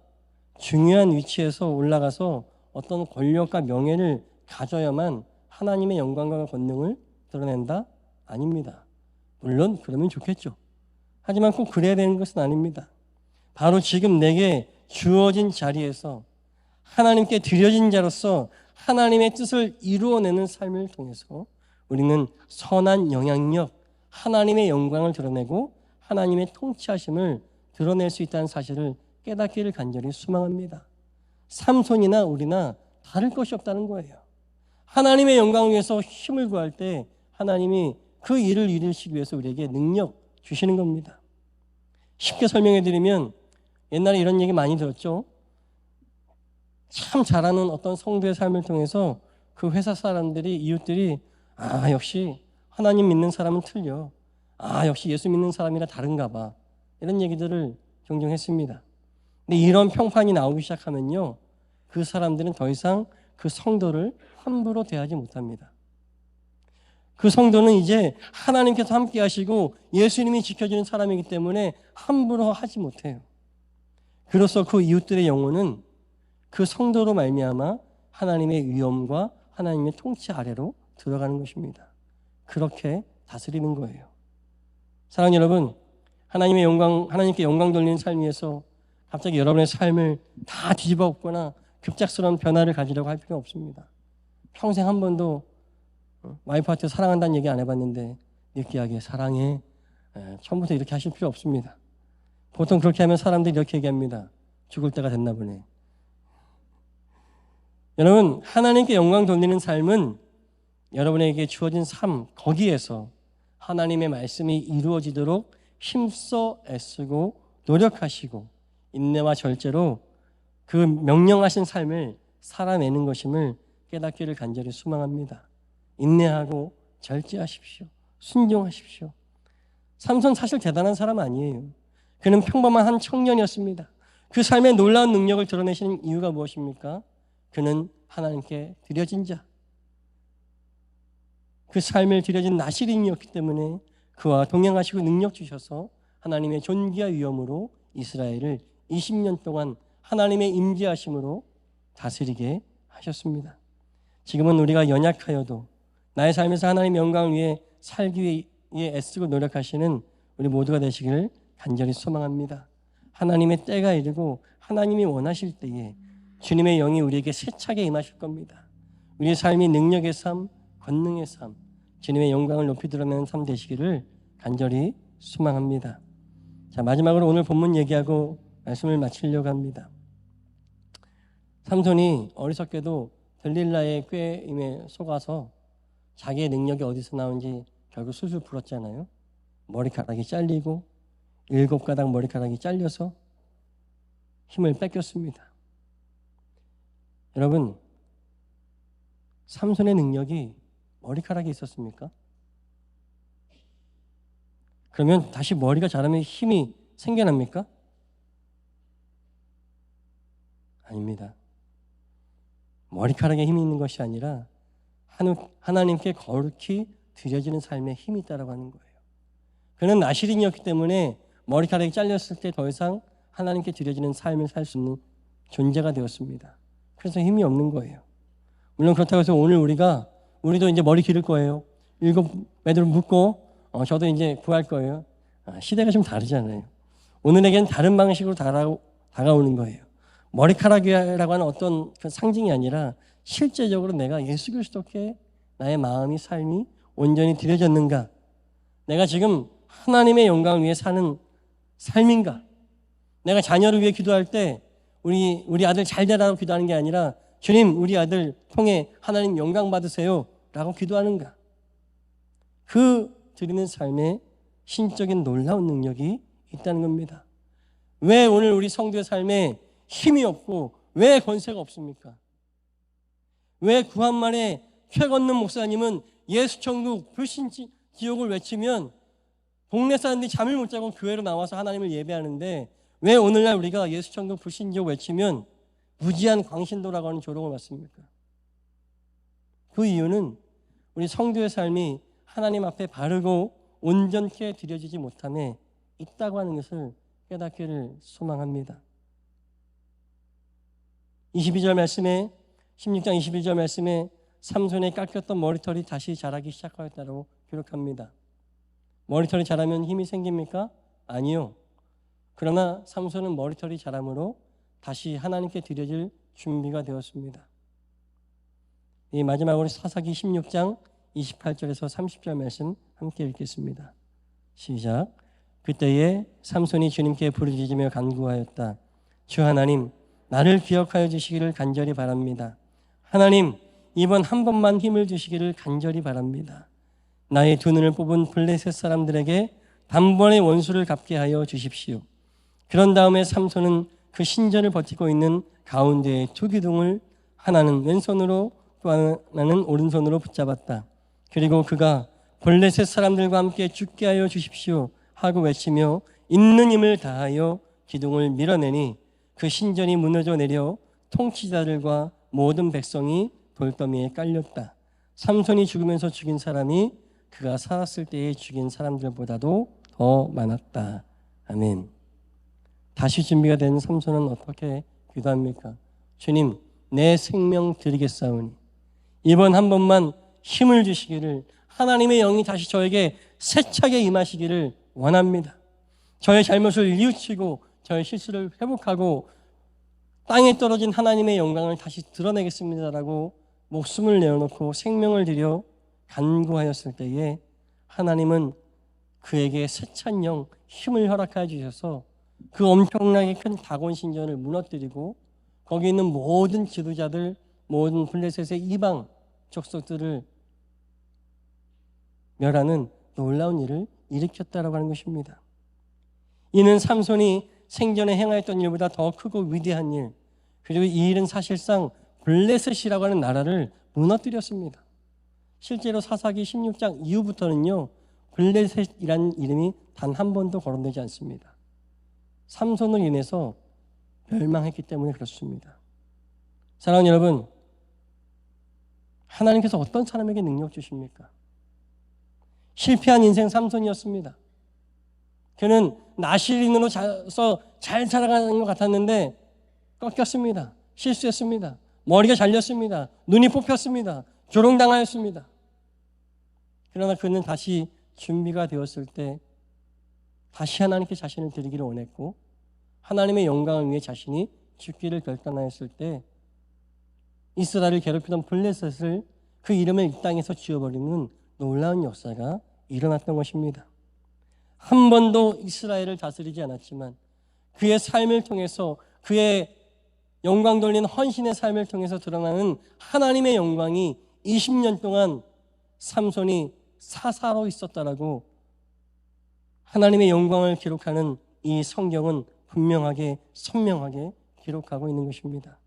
중요한 위치에서 올라가서 어떤 권력과 명예를 가져야만 하나님의 영광과 권능을 드러낸다? 아닙니다. 물론 그러면 좋겠죠. 하지만 꼭 그래야 되는 것은 아닙니다. 바로 지금 내게 주어진 자리에서 하나님께 드려진 자로서 하나님의 뜻을 이루어내는 삶을 통해서 우리는 선한 영향력, 하나님의 영광을 드러내고 하나님의 통치하심을 드러낼 수 있다는 사실을 깨닫기를 간절히 소망합니다. 삼손이나 우리나 다를 것이 없다는 거예요. 하나님의 영광을 위해서 힘을 구할 때 하나님이 그 일을 이루시기 위해서 우리에게 능력 주시는 겁니다. 쉽게 설명해 드리면, 옛날에 이런 얘기 많이 들었죠. 참 잘하는 어떤 성도의 삶을 통해서 그 회사 사람들이, 이웃들이 역시 하나님 믿는 사람은 틀려, 역시 예수 믿는 사람이라 다른가 봐, 이런 얘기들을 종종 했습니다. 근데 이런 평판이 나오기 시작하면요, 그 사람들은 더 이상 그 성도를 함부로 대하지 못합니다. 그 성도는 이제 하나님께서 함께 하시고 예수님이 지켜주는 사람이기 때문에 함부로 하지 못해요. 그로써 그 이웃들의 영혼은 그 성도로 말미암아 하나님의 위엄과 하나님의 통치 아래로 들어가는 것입니다. 그렇게 다스리는 거예요. 사랑하는 여러분, 하나님께 영광 돌리는 삶 위해서 갑자기 여러분의 삶을 다 뒤집어 엎거나 급작스러운 변화를 가지려고 할 필요는 없습니다. 평생 한 번도 와이프한테 사랑한다는 얘기 안 해봤는데 느끼하게 사랑해. 처음부터 이렇게 하실 필요 없습니다. 보통 그렇게 하면 사람들이 이렇게 얘기합니다. 죽을 때가 됐나 보네. 여러분, 하나님께 영광 돌리는 삶은 여러분에게 주어진 삶, 거기에서 하나님의 말씀이 이루어지도록 힘써 애쓰고 노력하시고 인내와 절제로 그 명령하신 삶을 살아내는 것임을 깨닫기를 간절히 소망합니다. 인내하고 절제하십시오. 순종하십시오. 삼손 사실 대단한 사람 아니에요. 그는 평범한 한 청년이었습니다. 그 삶의 놀라운 능력을 드러내시는 이유가 무엇입니까? 그는 하나님께 드려진 자, 그 삶을 드려진 나시린이었기 때문에 그와 동행하시고 능력 주셔서 하나님의 존귀와 위엄으로 이스라엘을 20년 동안 하나님의 임재하심으로 다스리게 하셨습니다. 지금은 우리가 연약하여도 나의 삶에서 하나님의 영광을 위해 살기 위해 애쓰고 노력하시는 우리 모두가 되시길 간절히 소망합니다. 하나님의 때가 이르고 하나님이 원하실 때에 주님의 영이 우리에게 세차게 임하실 겁니다. 우리의 삶이 능력의 삶, 권능의 삶, 주님의 영광을 높이 드러내는 삶 되시기를 간절히 소망합니다. 자, 마지막으로 오늘 본문 얘기하고 말씀을 마치려고 합니다. 삼손이 어리석게도 들릴라의 꾀임에 속아서 자기의 능력이 어디서 나온지 결국 술술 풀었잖아요. 머리카락이 잘리고 7가닥 머리카락이 잘려서 힘을 뺏겼습니다. 여러분, 삼손의 능력이 머리카락이 있었습니까? 그러면 다시 머리가 자라면 힘이 생겨납니까? 아닙니다. 머리카락에 힘이 있는 것이 아니라 하나님께 거룩히 드려지는 삶에 힘이 있다고 하는 거예요. 그는 나시린이었기 때문에 머리카락이 잘렸을 때 더 이상 하나님께 드려지는 삶을 살 수 없는 존재가 되었습니다. 그래서 힘이 없는 거예요. 물론 그렇다고 해서 오늘 우리도 이제 머리 기를 거예요. 7매듭을 묶고 저도 이제 구할 거예요. 시대가 좀 다르잖아요. 오늘에겐 다른 방식으로 다가오는 거예요. 머리카락이라고 하는 어떤 그 상징이 아니라 실제적으로 내가 예수 그리스도께 나의 마음이 삶이 온전히 드려졌는가? 내가 지금 하나님의 영광을 위해 사는 삶인가? 내가 자녀를 위해 기도할 때 우리 아들 잘 되라고 기도하는 게 아니라 주님 우리 아들 통해 하나님 영광 받으세요 라고 기도하는가? 그 드리는 삶에 신적인 놀라운 능력이 있다는 겁니다. 왜 오늘 우리 성도의 삶에 힘이 없고 왜 권세가 없습니까? 왜 구한말에 최건능 목사님은 예수천국 불신지옥을 외치면 동네 사람들이 잠을 못 자고 교회로 나와서 하나님을 예배하는데 왜 오늘날 우리가 예수천국 불신지옥 외치면 무지한 광신도라고 하는 조롱을 받습니까? 그 이유는 우리 성도의 삶이 하나님 앞에 바르고 온전케 드려지지 못함에 있다고 하는 것을 깨닫기를 소망합니다. 22절 말씀에 16장 21절 말씀에 삼손의 깎였던 머리털이 다시 자라기 시작하였다고 기록합니다. 머리털이 자라면 힘이 생깁니까? 아니요. 그러나 삼손은 머리털이 자람으로 다시 하나님께 드려질 준비가 되었습니다. 이 마지막으로 사사기 16장 28절에서 30절 말씀 함께 읽겠습니다. 시작. 그때에 삼손이 주님께 부르짖으며 간구하였다. 주 하나님, 나를 기억하여 주시기를 간절히 바랍니다. 하나님, 이번 한 번만 힘을 주시기를 간절히 바랍니다. 나의 두 눈을 뽑은 블레셋 사람들에게 단번에 원수를 갚게 하여 주십시오. 그런 다음에 삼손은 그 신전을 버티고 있는 가운데의 두 기둥을 하나는 왼손으로 또 하나는 오른손으로 붙잡았다. 그리고 그가 블레셋 사람들과 함께 죽게 하여 주십시오 하고 외치며 있는 힘을 다하여 기둥을 밀어내니 그 신전이 무너져 내려 통치자들과 모든 백성이 돌더미에 깔렸다. 삼손이 죽으면서 죽인 사람이 그가 살았을 때에 죽인 사람들보다도 더 많았다. 아멘. 다시 준비가 된 삼손은 어떻게 기도합니까? 주님, 내 생명 드리겠사오니 이번 한 번만 힘을 주시기를, 하나님의 영이 다시 저에게 세차게 임하시기를 원합니다. 저의 잘못을 뉘우치고 저의 실수를 회복하고 땅에 떨어진 하나님의 영광을 다시 드러내겠습니다라고 목숨을 내어놓고 생명을 들여 간구하였을 때에 하나님은 그에게 세찬 영, 힘을 허락하여 주셔서 그 엄청나게 큰 다곤 신전을 무너뜨리고 거기 있는 모든 지도자들, 모든 블레셋의 이방 족속들을 멸하는 놀라운 일을 일으켰다라고 하는 것입니다. 이는 삼손이 생전에 행하였던 일보다 더 크고 위대한 일, 그리고 이 일은 사실상 블레셋이라고 하는 나라를 무너뜨렸습니다. 실제로 사사기 16장 이후부터는요, 블레셋이라는 이름이 단 한 번도 거론되지 않습니다. 삼손으로 인해서 멸망했기 때문에 그렇습니다. 사랑하는 여러분, 하나님께서 어떤 사람에게 능력 주십니까? 실패한 인생 삼손이었습니다. 그는 나실인으로서 잘 살아가는 것 같았는데 꺾였습니다. 실수했습니다. 머리가 잘렸습니다. 눈이 뽑혔습니다. 조롱당하였습니다. 그러나 그는 다시 준비가 되었을 때 다시 하나님께 자신을 드리기를 원했고, 하나님의 영광을 위해 자신이 죽기를 결단하였을 때 이스라엘을 괴롭히던 블레셋을 그 이름을 이 땅에서 지워버리는 놀라운 역사가 일어났던 것입니다. 한 번도 이스라엘을 다스리지 않았지만 그의 삶을 통해서, 그의 영광 돌린 헌신의 삶을 통해서 드러나는 하나님의 영광이 20년 동안 삼손이 사사로 있었다라고 하나님의 영광을 기록하는 이 성경은 분명하게 선명하게 기록하고 있는 것입니다.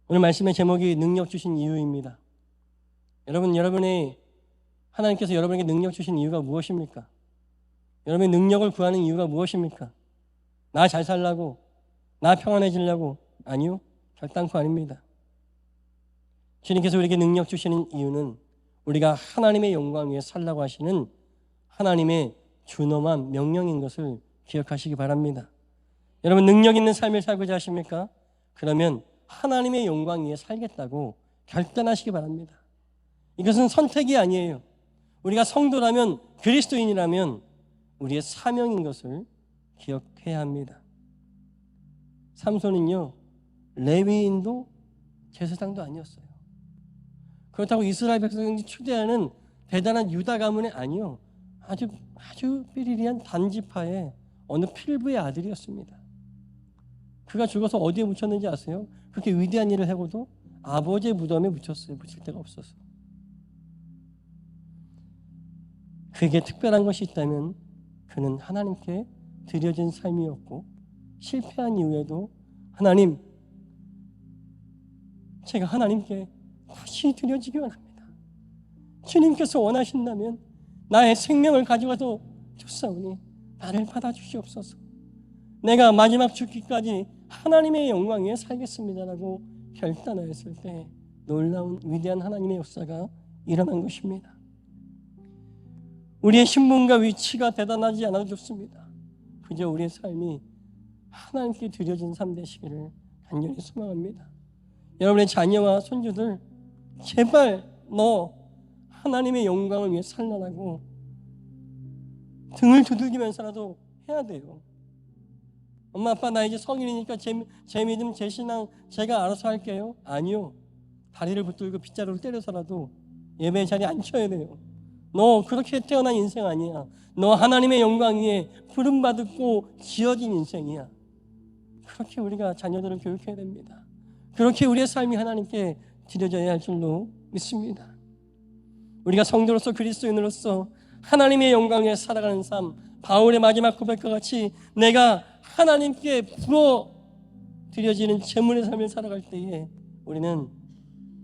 오늘 말씀의 제목이 능력 주신 이유입니다. 여러분이 하나님께서 여러분에게 능력 주신 이유가 무엇입니까? 여러분의 능력을 구하는 이유가 무엇입니까? 나 잘 살라고? 나 평안해지려고? 아니요, 결단코 아닙니다. 주님께서 우리에게 능력 주시는 이유는 우리가 하나님의 영광 위에 살라고 하시는 하나님의 준엄한 명령인 것을 기억하시기 바랍니다. 여러분, 능력 있는 삶을 살고자 하십니까? 그러면 하나님의 영광 위에 살겠다고 결단하시기 바랍니다. 이것은 선택이 아니에요. 우리가 성도라면, 그리스도인이라면 우리의 사명인 것을 기억해야 합니다. 삼손은요, 레위인도 제사장도 아니었어요. 그렇다고 이스라엘 백성이 추대하는 대단한 유다 가문이 아니요, 아주 삐리리한 단지파의 어느 필부의 아들이었습니다. 그가 죽어서 어디에 묻혔는지 아세요? 그렇게 위대한 일을 하고도 아버지의 무덤에 묻혔어요. 묻힐 데가 없어서. 그게 특별한 것이 있다면 그는 하나님께 드려진 삶이었고, 실패한 이후에도 하나님, 제가 하나님께 다시 드려지기 원합니다. 주님께서 원하신다면 나의 생명을 가져가서 줬사오니 나를 받아주시옵소서. 내가 마지막 죽기까지 하나님의 영광 위에 살겠습니다라고 결단하였을 때 놀라운 위대한 하나님의 역사가 일어난 것입니다. 우리의 신분과 위치가 대단하지 않아도 좋습니다. 그저 우리의 삶이 하나님께 드려진 삶 되시기를 간절히 소망합니다. 여러분의 자녀와 손주들, 제발 너 하나님의 영광을 위해 살라고 등을 두들기면서라도 해야 돼요. 엄마 아빠 나 이제 성인이니까 제 믿음, 제 신앙 제가 알아서 할게요. 아니요, 다리를 붙들고 빗자루를 때려서라도 예배 자리에 앉혀야 돼요. 너 그렇게 태어난 인생 아니야. 너 하나님의 영광 위에 부름받고 지어진 인생이야. 그렇게 우리가 자녀들을 교육해야 됩니다. 그렇게 우리의 삶이 하나님께 드려져야 할 줄로 믿습니다. 우리가 성도로서, 그리스도인으로서 하나님의 영광 위에 살아가는 삶, 바울의 마지막 고백과 같이 내가 하나님께 부어 드려지는 제물의 삶을 살아갈 때에 우리는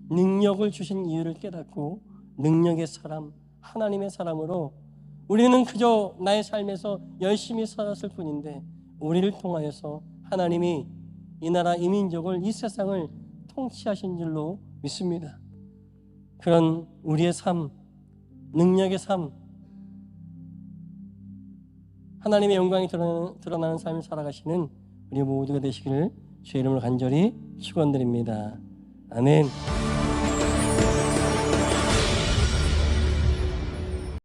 능력을 주신 이유를 깨닫고 능력의 사람, 하나님의 사람으로, 우리는 그저 나의 삶에서 열심히 살았을 뿐인데 우리를 통하여서 하나님이 이 나라, 이 민족을, 이 세상을 통치하신 줄로 믿습니다. 그런 우리의 삶, 능력의 삶, 하나님의 영광이 드러나는 삶을 살아가시는 우리 모두가 되시기를 주의 이름으로 간절히 축원드립니다. 아멘.